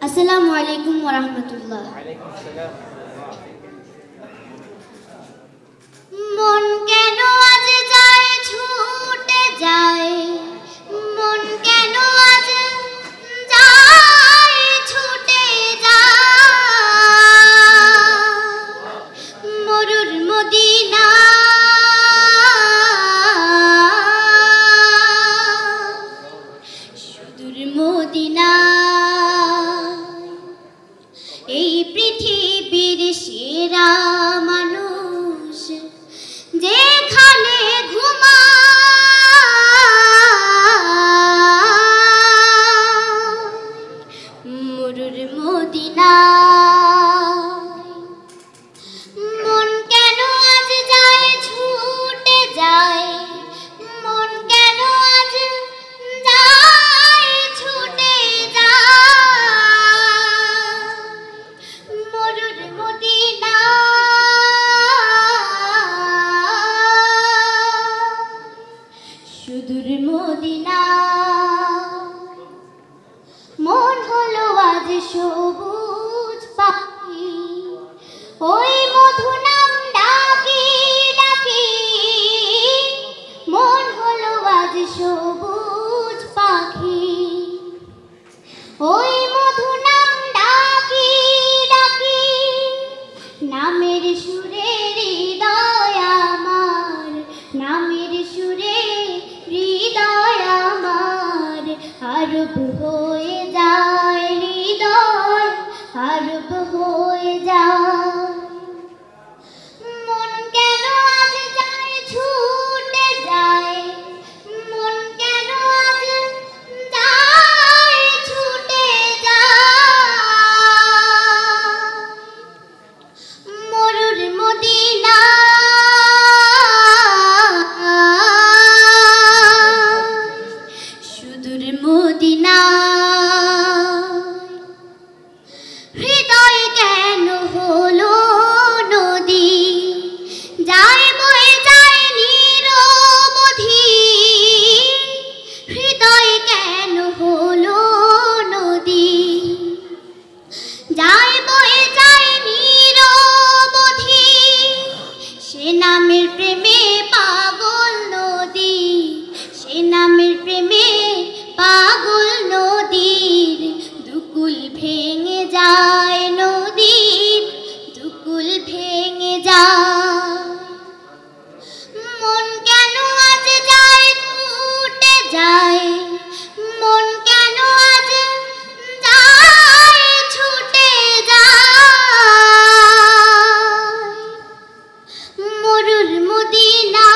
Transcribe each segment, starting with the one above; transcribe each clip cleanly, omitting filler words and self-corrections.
আসসালামু আলাইকুম ওয়া রাহমাতুল্লাহ। মন কেন আজ যায় ছুটে যায়, মন কেন আজ যায় ছুটে যায় মরুর মদিনা, সুদূর মদিনা। এই পৃথিবীর সেরা মানুষ যেখানে ঘুমায় মরুর মদিনা। মন কেন আজ যায় ছুটে যায়, মন কেন আজ যায় ছুটে যায় মরুর মদিনা। সুদূর মদিনা। মন হলো আজ সবুজ পাখি, ওই মধু নাম ডাকি ডাকি। মন হলো আজ সবুজ পাখি, ওই মধু নাম ডাকি ডাকি। নামের সুরে হৃদয় আমার, নামের সুরে হৃদয় আমার আরব হয়ে যায়, হৃদয় আরব হয়ে যায়। মন কেন আজ যায় ছুটে যায়, মন কেন আজ যায় ছুটে যায় মরুর মদিনা। সুদূর মদিনা। হৃদয় কেন হলো নদী, যায় বয়ে যায় নিরবধি। হৃদয় কেন হলো নদী, যায় বয়ে যায় নিরবধি। সে নামের প্রেমে পাগল নদী, সে নামের প্রেমে পাগল নদীর দুকুল ভেঙে যায়, নদীর দুকুল ভেঙে যায়। মন কেন আজ যায় ছুটে যায়, মন কেন আজ যায় ছুটে যায় মরুর মদিনা।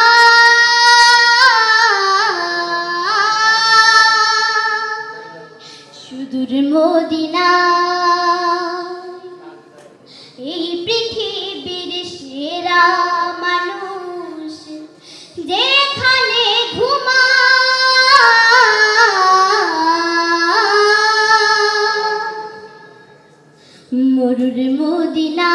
সুদূর মদিনা। এই পৃথিবীর সেরা মানুষ যেখানে ঘুমায় মরুর মদিনা।